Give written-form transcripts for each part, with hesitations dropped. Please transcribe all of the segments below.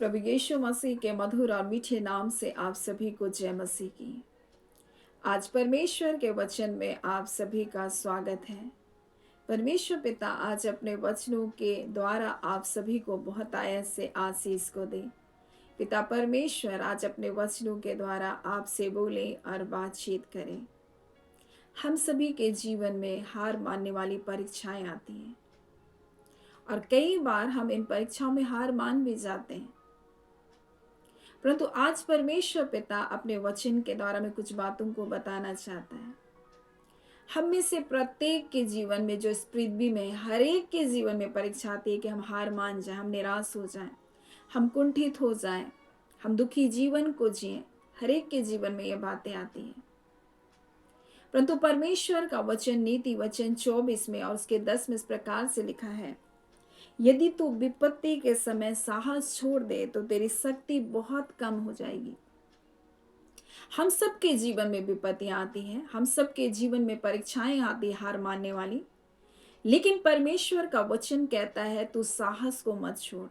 प्रभु यीशु मसीह के मधुर और मीठे नाम से आप सभी को जय मसीह की। आज परमेश्वर के वचन में आप सभी का स्वागत है। परमेश्वर पिता आज अपने वचनों के द्वारा आप सभी को बहुत आयत से आशीष को दे। पिता परमेश्वर आज अपने वचनों के द्वारा आपसे बोले और बातचीत करें। हम सभी के जीवन में हार मानने वाली परीक्षाएं आती हैं और कई बार हम इन परीक्षाओं में हार मान भी जाते हैं, परंतु आज परमेश्वर पिता अपने वचन के द्वारा में कुछ बातों को बताना चाहता है। हम में से प्रत्येक के जीवन में, जो इस पृथ्वी में हर एक के जीवन में परीक्षा आती है कि हम हार मान जाएं, हम निराश हो जाएं, हम कुंठित हो जाएं, हम दुखी जीवन को जिएं। हर एक के जीवन में ये बातें आती हैं, परंतु परमेश्वर का वचन नीति वचन 24 में और उसके 10 में इस प्रकार से लिखा है, यदि तू विपत्ति के समय साहस छोड़ दे तो तेरी शक्ति बहुत कम हो जाएगी। हम सबके जीवन में विपत्तियां आती हैं, हम सबके जीवन में परीक्षाएं आती हार मानने वाली, लेकिन परमेश्वर का वचन कहता है तू साहस को मत छोड़।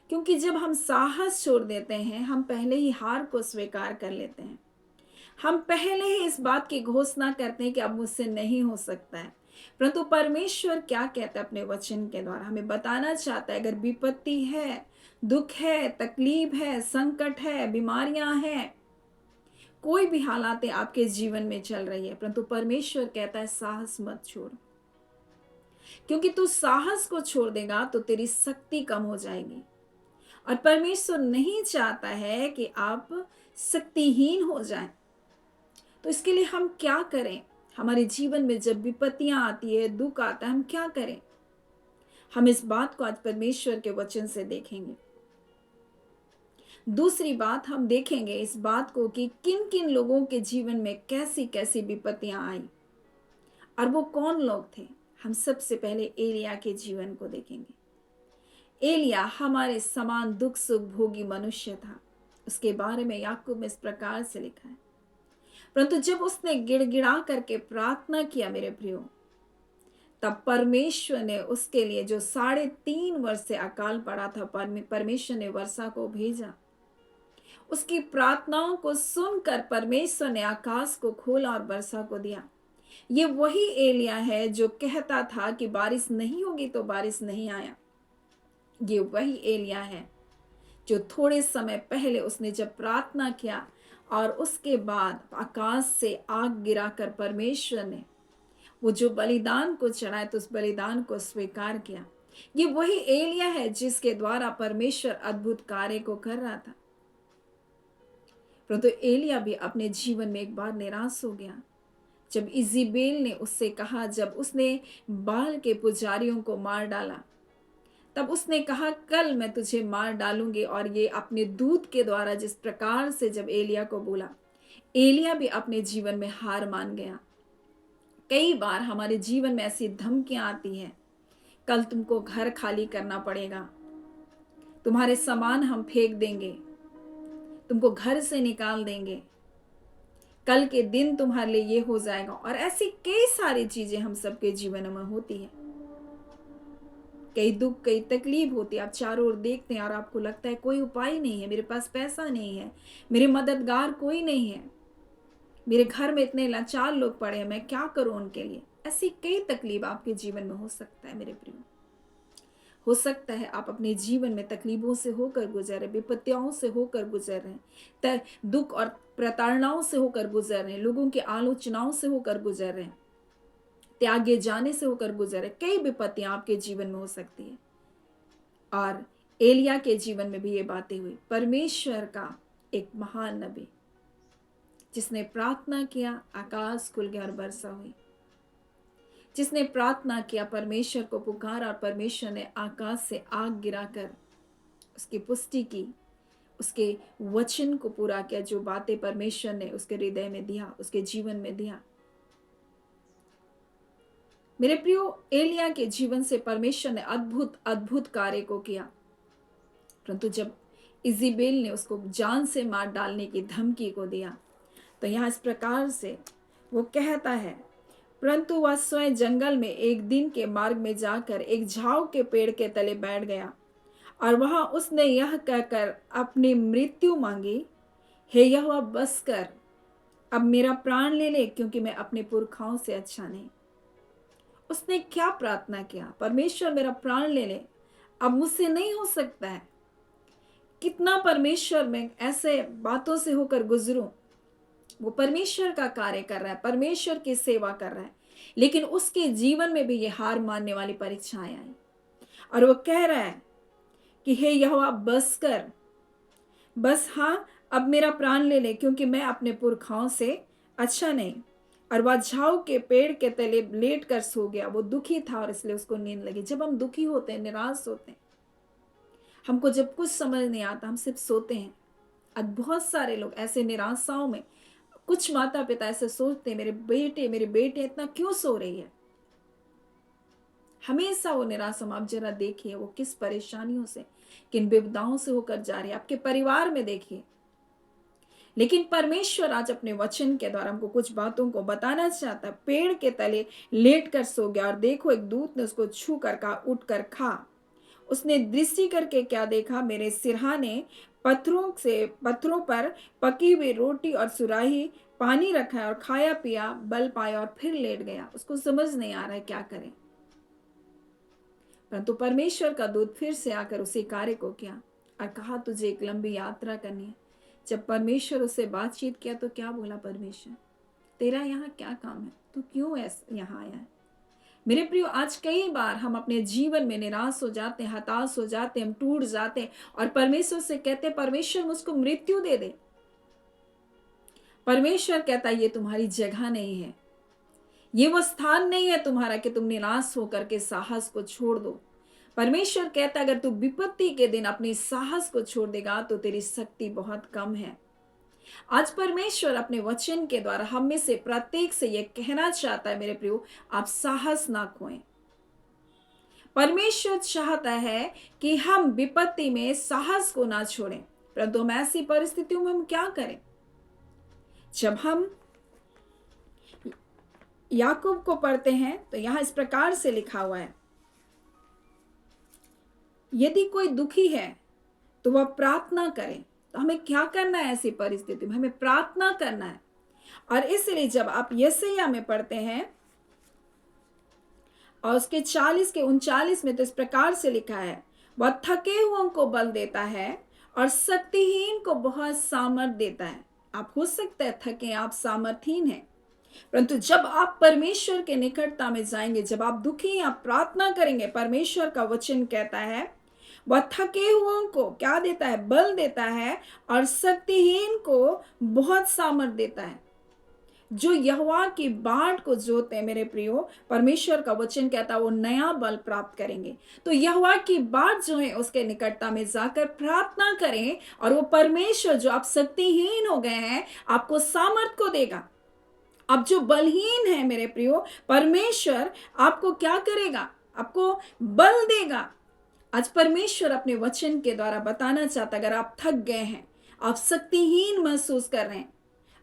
क्योंकि जब हम साहस छोड़ देते हैं, हम पहले ही हार को स्वीकार कर लेते हैं। हम पहले ही इस बात की घोषणा करते हैं कि अब मुझसे नहीं हो सकता है। परंतु परमेश्वर क्या कहता है अपने वचन के द्वारा, हमें बताना चाहता है, अगर विपत्ति है, दुख है, तकलीफ है, संकट है, बीमारियां हैं, कोई भी हालातें आपके जीवन में चल रही है, परंतु परमेश्वर कहता है साहस मत छोड़। क्योंकि तू साहस को छोड़ देगा तो तेरी शक्ति कम हो जाएगी, और परमेश्वर नहीं चाहता है कि आप शक्तिहीन हो जाएं। तो इसके लिए हम क्या करें? हमारे जीवन में जब विपत्तियां आती है, दुख आता है, हम क्या करें? हम इस बात को आज परमेश्वर के वचन से देखेंगे। दूसरी बात हम देखेंगे इस बात को कि किन किन लोगों के जीवन में कैसी कैसी विपत्तियां आई और वो कौन लोग थे। हम सबसे पहले एलिया के जीवन को देखेंगे। एलिया हमारे समान दुख सुख भोगी मनुष्य था। उसके बारे में याकूब में इस प्रकार से लिखा है, परंतु जब उसने गिड़गिड़ा करके प्रार्थना किया मेरे प्रियो, तब परमेश्वर ने उसके लिए जो 3.5 वर्ष से अकाल पड़ा था, परमेश्वर ने वर्षा को भेजा। उसकी प्रार्थनाओं को सुनकर परमेश्वर ने आकाश को खोला और वर्षा को दिया। ये वही एलिया है जो कहता था कि बारिश नहीं होगी, तो बारिश नहीं आया। ये वही एलिया है जो थोड़े समय पहले उसने जब प्रार्थना किया और उसके बाद आकाश से आग गिराकर परमेश्वर ने वो जो बलिदान को चढ़ाया तो उस बलिदान को स्वीकार किया। ये वही एलिया है जिसके द्वारा परमेश्वर अद्भुत कार्य को कर रहा था। परंतु एलिया भी अपने जीवन में एक बार निराश हो गया जब इज़ेबेल ने उससे कहा, जब उसने बाल के पुजारियों को मार डाला, तब उसने कहा कल मैं तुझे मार डालूंगी। और ये अपने दूत के द्वारा जिस प्रकार से जब एलिया को बोला, एलिया भी अपने जीवन में हार मान गया। कई बार हमारे जीवन में ऐसी धमकियां आती हैं, कल तुमको घर खाली करना पड़ेगा, तुम्हारे सामान हम फेंक देंगे, तुमको घर से निकाल देंगे, कल के दिन तुम्हारे लिए ये हो जाएगा। और ऐसी कई सारी चीजें हम सबके जीवन में होती है। कई दुख, कई तकलीफ होती है। आप चारों ओर देखते हैं और आपको लगता है कोई उपाय नहीं है, मेरे पास पैसा नहीं है, मेरे मददगार कोई नहीं है, मेरे घर में इतने लाचार लोग पड़े हैं, मैं क्या करूं उनके लिए। ऐसी कई तकलीफ आपके जीवन में हो सकता है मेरे प्रियो। हो सकता है आप अपने जीवन में तकलीफों से होकर गुजर रहे, विपत्तियों से होकर गुजर रहे, दुख और प्रताड़नाओं से होकर गुजर रहे, लोगों की आलोचनाओं से होकर गुजर रहे, त्यागे जाने से होकर गुजर रहे। कई विपत्तियां आपके जीवन में हो सकती है, और एलिया के जीवन में भी ये बातें हुई। परमेश्वर का एक महान नबी जिसने प्रार्थना किया, आकाश खुल गया और वर्षा हुई। जिसने प्रार्थना किया, परमेश्वर को पुकारा और परमेश्वर ने आकाश से आग गिराकर उसकी पुष्टि की, उसके वचन को पूरा किया, जो बातें परमेश्वर ने उसके हृदय में दिया, उसके जीवन में दिया। मेरे प्रियो, एलिया के जीवन से परमेश्वर ने अद्भुत अद्भुत कार्य को किया, परंतु जब इज़ेबेल ने उसको जान से मार डालने की धमकी को दिया, तो यहाँ इस प्रकार से वो कहता है, परंतु वह स्वयं जंगल में एक दिन के मार्ग में जाकर एक झाऊ के पेड़ के तले बैठ गया और वहां उसने यह कहकर अपनी मृत्यु मांगी, हे यहोवा बस कर, अब मेरा प्राण ले ले, क्योंकि मैं अपने पुरखाओं से अच्छा नहीं। उसने क्या प्रार्थना किया? परमेश्वर मेरा प्राण ले ले, अब मुझसे नहीं हो सकता है। कितना परमेश्वर में ऐसे बातों से होकर गुजरूं। वो परमेश्वर का कार्य कर रहा है, परमेश्वर की सेवा कर रहा है, लेकिन उसके जीवन में भी ये हार मानने वाली परीक्षाएं आई। और वो कह रहा है कि हे यहोवा बस कर, बस हाँ, अब मेरा प्राण ले ले, क्योंकि मैं अपने पुरखाओं से अच्छा नहीं। और वह झाऊ के पेड़ के तले लेट कर सो गया। वो दुखी था और इसलिए उसको नींद लगी। जब हम दुखी होते हैं, निराश होते हैं, हमको जब कुछ समझ नहीं आता, हम सिर्फ सोते हैं। और बहुत सारे लोग ऐसे निराशाओं में, कुछ माता पिता ऐसे सोचते हैं, मेरे बेटे इतना क्यों सो रही है। हमेशा वो निराशा में, आप जरा देखिए वो किस परेशानियों से, किन विपदाओं से होकर जा रही है। आपके परिवार में देखिए। लेकिन परमेश्वर आज अपने वचन के द्वारा हमको कुछ बातों को बताना चाहता है। पेड़ के तले लेट कर सो गया और देखो एक दूत ने उसको छू कर कहा, उठ कर खा। उसने दृष्टि करके क्या देखा? मेरे सिरहाने पत्थरों पर पकी हुई रोटी और सुराही पानी रखा है, और खाया पिया, बल पाया और फिर लेट गया। उसको समझ नहीं आ रहा है क्या करे। परंतु परमेश्वर का दूत फिर से आकर उसी कार्य को किया और कहा, तुझे एक लंबी यात्रा करनी है। जब परमेश्वर उससे बातचीत किया तो क्या बोला परमेश्वर? तेरा यहाँ क्या काम है? तू क्यों यहाँ आया है? मेरे प्रियो, आज कई बार हम अपने जीवन में निराश हो जाते हैं, हताश हो जाते हैं, हम टूट जाते हैं और परमेश्वर से कहते हैं, परमेश्वर मुझको मृत्यु दे दे। परमेश्वर कहता है, ये तुम्हारी जगह नहीं है, ये वो स्थान नहीं है तुम्हारा कि तुम निराश होकर के साहस को छोड़ दो। परमेश्वर कहता है, अगर तू विपत्ति के दिन अपनी साहस को छोड़ देगा तो तेरी शक्ति बहुत कम है। आज परमेश्वर अपने वचन के द्वारा हम में से प्रत्येक से यह कहना चाहता है, मेरे प्रियो, आप साहस ना खोएं। परमेश्वर चाहता है कि हम विपत्ति में साहस को ना छोड़ें। परंतु हम ऐसी परिस्थितियों में हम क्या करें? जब हम याकूब को पढ़ते हैं तो यहां इस प्रकार से लिखा हुआ है, यदि कोई दुखी है तो वह प्रार्थना करे। तो हमें क्या करना है? ऐसी परिस्थिति में हमें प्रार्थना करना है। और इसलिए जब आप यशायाह में पढ़ते हैं और उसके 40 के 39 में तो इस प्रकार से लिखा है, वह थके हुओं को बल देता है और शक्तिहीन को बहुत सामर्थ देता है। आप हो सकता है थके, आप सामर्थहीन हैं, परंतु जब आप परमेश्वर के निकटता में जाएंगे, जब आप दुखी हैं, आप प्रार्थना करेंगे, परमेश्वर का वचन कहता है वह थके हुओं को क्या देता है? बल देता है और शक्तिहीन को बहुत सामर्थ देता है। जो यहोवा की बाट को जोते हैं, मेरे प्रियो, परमेश्वर का वचन कहता है वो नया बल प्राप्त करेंगे। तो यहोवा की बाट जो है उसके निकटता में जाकर प्रार्थना करें और वो परमेश्वर, जो आप शक्तिहीन हो गए हैं, आपको सामर्थ को देगा। अब जो बलहीन है मेरे प्रियो, परमेश्वर आपको क्या करेगा? आपको बल देगा। आज परमेश्वर अपने वचन के द्वारा बताना चाहता, अगर आप थक गए हैं, आप शक्तिहीन महसूस कर रहे हैं,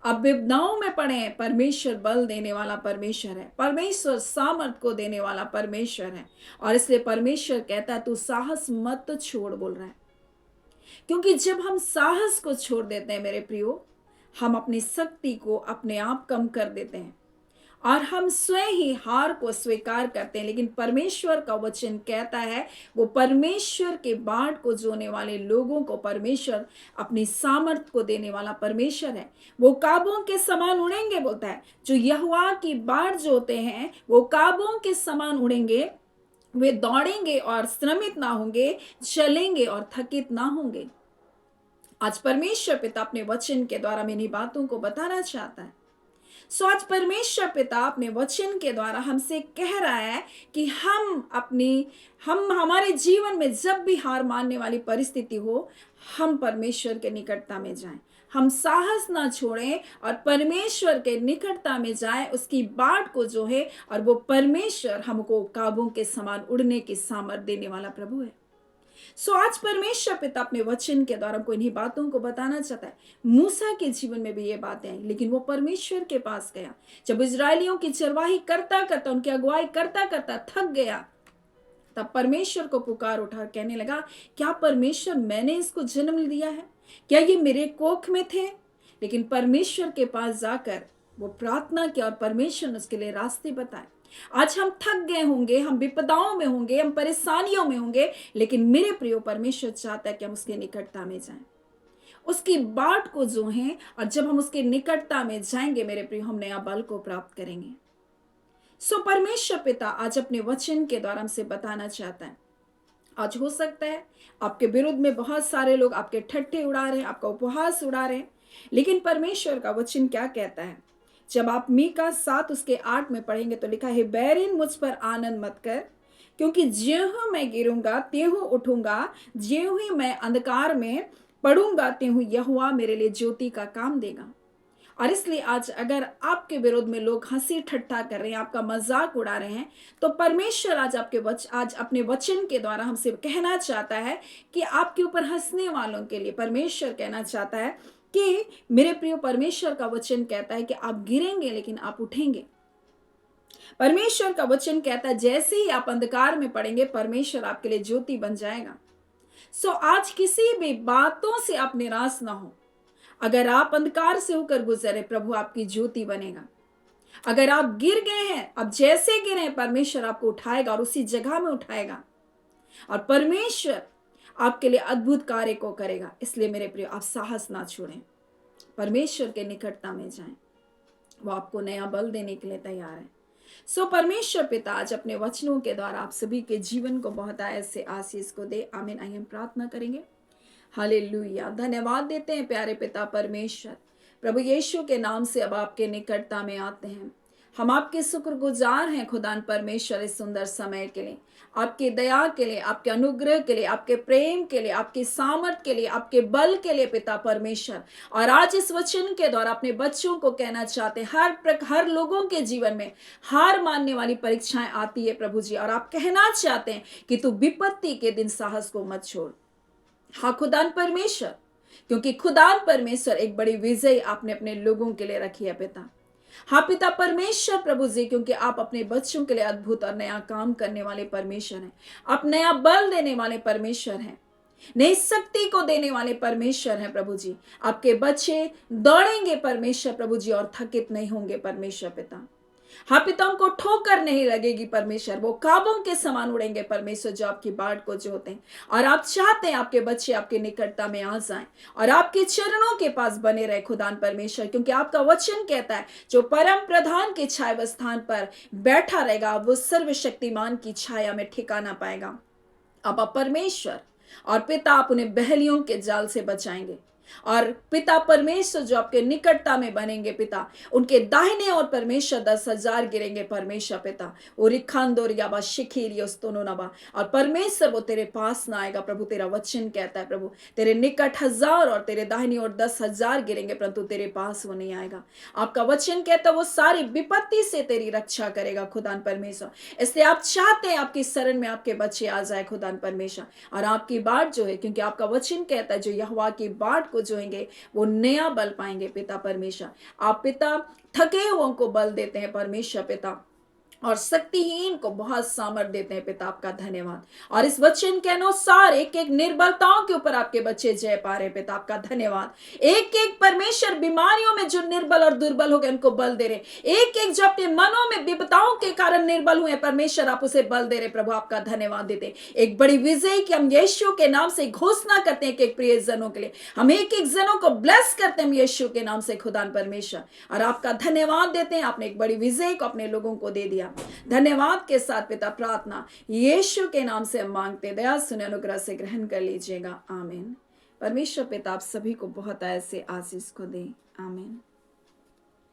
आप विपदाओं में पड़े हैं, परमेश्वर बल देने वाला परमेश्वर है। परमेश्वर सामर्थ को देने वाला परमेश्वर है। और इसलिए परमेश्वर कहता है, तू साहस मत छोड़, बोल रहा है। क्योंकि जब हम साहस को छोड़ देते हैं मेरे प्रियो, हम अपनी शक्ति को अपने आप कम कर देते हैं और हम स्वयं ही हार को स्वीकार करते हैं। लेकिन परमेश्वर का वचन कहता है, वो परमेश्वर के बाट को जोने वाले लोगों को परमेश्वर अपनी सामर्थ को देने वाला परमेश्वर है। वो काबों के समान उड़ेंगे, बोलता है। जो यहोवा की बाट जोते हैं वो काबों के समान उड़ेंगे, वे दौड़ेंगे और श्रमित ना होंगे, चलेंगे और थकित ना होंगे। आज परमेश्वर पिता अपने वचन के द्वारा मेरी बातों को बताना चाहता है। आज परमेश्वर पिता अपने वचन के द्वारा हमसे कह रहा है कि हम हमारे जीवन में जब भी हार मानने वाली परिस्थिति हो, हम परमेश्वर के निकटता में जाएं, हम साहस ना छोड़ें और परमेश्वर के निकटता में जाएं, उसकी बाट को जो है, और वो परमेश्वर हमको काबों के समान उड़ने की सामर्थ देने वाला प्रभु है। आज परमेश्वर पिता अपने वचन के द्वारा हमको इन्हीं बातों को बताना चाहता है। मूसा के जीवन में भी ये बातें आई, लेकिन वो परमेश्वर के पास गया। जब इजरायलियों की चरवाही करता करता, उनकी अगुवाई करता करता थक गया, तब परमेश्वर को पुकार उठा और कहने लगा, क्या परमेश्वर मैंने इसको जन्म दिया है? क्या ये मेरे कोख में थे? लेकिन परमेश्वर के पास जाकर वो प्रार्थना किया और परमेश्वर ने उसके लिए रास्ते बताए। आज हम थक गए होंगे, हम विपदाओं में होंगे, हम परेशानियों में होंगे, लेकिन मेरे प्रियो परमेश्वर चाहता है कि हम उसके निकटता में जाएं, उसकी बाट को जो है, और जब हम उसके निकटता में जाएंगे मेरे प्रियो, हम नया बल को प्राप्त करेंगे। सो परमेश्वर पिता आज अपने वचन के द्वारा हमसे बताना चाहता है। आज हो सकता है आपके विरुद्ध में बहुत सारे लोग आपके ठट्ठे उड़ा रहे हैं, आपका उपहास उड़ा रहे हैं, लेकिन परमेश्वर का वचन क्या कहता है? जब आप मीका 7 उसके 8 में पढ़ेंगे तो लिखा है, बैरिन मुझ पर आनंद मत कर, क्योंकि ज्यों मैं गिरूंगा त्यों उठूंगा, ज्यों ही मैं अंधकार में पढ़ूंगा त्यों यहोवा मेरे लिए ज्योति का काम देगा। और इसलिए आज अगर आपके विरोध में लोग हंसी ठट्ठा कर रहे हैं, आपका मजाक उड़ा रहे हैं, तो परमेश्वर आज आज अपने वचन के द्वारा हमसे कहना चाहता है कि आपके ऊपर हंसने वालों के लिए परमेश्वर कहना चाहता है कि मेरे प्रियो, परमेश्वर का वचन कहता है कि आप गिरेंगे लेकिन आप उठेंगे। परमेश्वर का वचन कहता है जैसे ही आप अंधकार में पड़ेंगे, परमेश्वर आपके लिए ज्योति बन जाएगा। सो आज किसी भी बातों से आप निराश ना हो। अगर आप अंधकार से होकर गुजरे, प्रभु आपकी ज्योति बनेगा। अगर आप गिर गए हैं, अब जैसे गिरे हैं, परमेश्वर आपको उठाएगा और उसी जगह में उठाएगा, और परमेश्वर आपके लिए अद्भुत कार्य को करेगा। इसलिए मेरे प्रिय, आप साहस ना छोड़ें, परमेश्वर के निकटता में जाएं, वो आपको नया बल देने के लिए तैयार है। सो परमेश्वर पिता आज अपने वचनों के द्वारा आप सभी के जीवन को बहुत ऐसे आशीष को दे। आमीन। आइए हम प्रार्थना करेंगे। हालेलुया। धन्यवाद देते हैं प्यारे पिता परमेश्वर, प्रभु यीशु के नाम से अब आपके निकटता में आते हैं। हम आपके शुक्रगुजार हैं खुदान परमेश्वर, इस सुंदर समय के लिए, आपकी दया के लिए, आपके अनुग्रह के लिए, आपके प्रेम के लिए, आपकी सामर्थ के लिए, आपके बल के लिए पिता परमेश्वर। और आज इस वचन के द्वारा अपने बच्चों को कहना चाहते हैं, हर लोगों के जीवन में हार मानने वाली परीक्षाएं आती है प्रभु जी, और आप कहना चाहते हैं कि तू विपत्ति के दिन साहस को मत छोड़। हाँ खुदान परमेश्वर, क्योंकि खुदान परमेश्वर एक बड़ी विजय आपने अपने लोगों के लिए रखी है पिता। हाँ पिता परमेश्वर प्रभु जी, क्योंकि आप अपने बच्चों के लिए अद्भुत और नया काम करने वाले परमेश्वर हैं। आप नया बल देने वाले परमेश्वर हैं, नई शक्ति को देने वाले परमेश्वर हैं प्रभु जी। आपके बच्चे दौड़ेंगे परमेश्वर प्रभु जी, और थकित नहीं होंगे परमेश्वर पिता। हाँ पिता, उनको ठोकर नहीं लगेगी परमेश्वर, वो काबों के समान उड़ेंगे परमेश्वर, जो आपकी बाट को जोते हैं। और आप चाहते हैं आपके बच्चे आपके निकटता में आ जाएं और आपके चरणों के पास बने रहे खुदान परमेश्वर, क्योंकि आपका वचन कहता है जो परम प्रधान के छाया स्थान पर बैठा रहेगा, वो सर्वशक्तिमान की छाया में ठिकाना पाएगा। अब परमेश्वर और पिता आप उन्हें बहलियों के जाल से बचाएंगे, और पिता परमेश्वर जो आपके निकटता में बनेंगे पिता, उनके दाहिने और परमेश्वर 10,000 गिरेंगे परमेश्वर पिता, और परमेश्वर वो तेरे पास ना आएगा प्रभु। तेरा वचन कहता है प्रभु, तेरे निकट 1000 और तेरे दाहिनी और 10,000 गिरेंगे, परंतु तेरे पास वो नहीं आएगा। आपका वचन कहता है वो सारी विपत्ति से तेरी रक्षा करेगा खुदान परमेश्वर। इसलिए आप चाहते हैं आपकी शरण में आपके बच्चे आ जाए खुदान परमेश्वर, और आपकी बाट जो है, क्योंकि आपका वचन कहता है जो यहोवा की बाट जोएंगे वो नया बल पाएंगे पिता परमेश्वर। आप पिता थके हुओं को बल देते हैं परमेश्वर पिता, और शक्तिहीन को बहुत सामर्थ देते हैं पिता। आपका धन्यवाद। और इस वचन के अनुसार एक एक निर्बलताओं के ऊपर आपके बच्चे जय पा रहे पिता, आपका धन्यवाद। एक एक परमेश्वर बीमारियों में जो निर्बल और दुर्बल हो गए उनको बल दे रहे, एक एक जो अपने मनों में विपदाओं के कारण निर्बल हुए परमेश्वर आप उसे बल दे रहे प्रभु, आपका धन्यवाद देते। एक बड़ी विजय की हम यीशु के नाम से घोषणा करते हैं एक एक प्रिय जनों के लिए, हम एक एक जनों को ब्लेस करते हैं यीशु के नाम से खुदान परमेश्वर, और आपका धन्यवाद देते हैं। आपने एक बड़ी विजय को अपने लोगों को दे दिया। धन्यवाद के साथ पिता प्रार्थना यीशु के नाम से हम मांगते, दया सुने अनुग्रह से ग्रहण कर लीजिएगा। आमीन। परमेश्वर पिता आप सभी को बहुत ऐसे आशीष को दे। आमीन।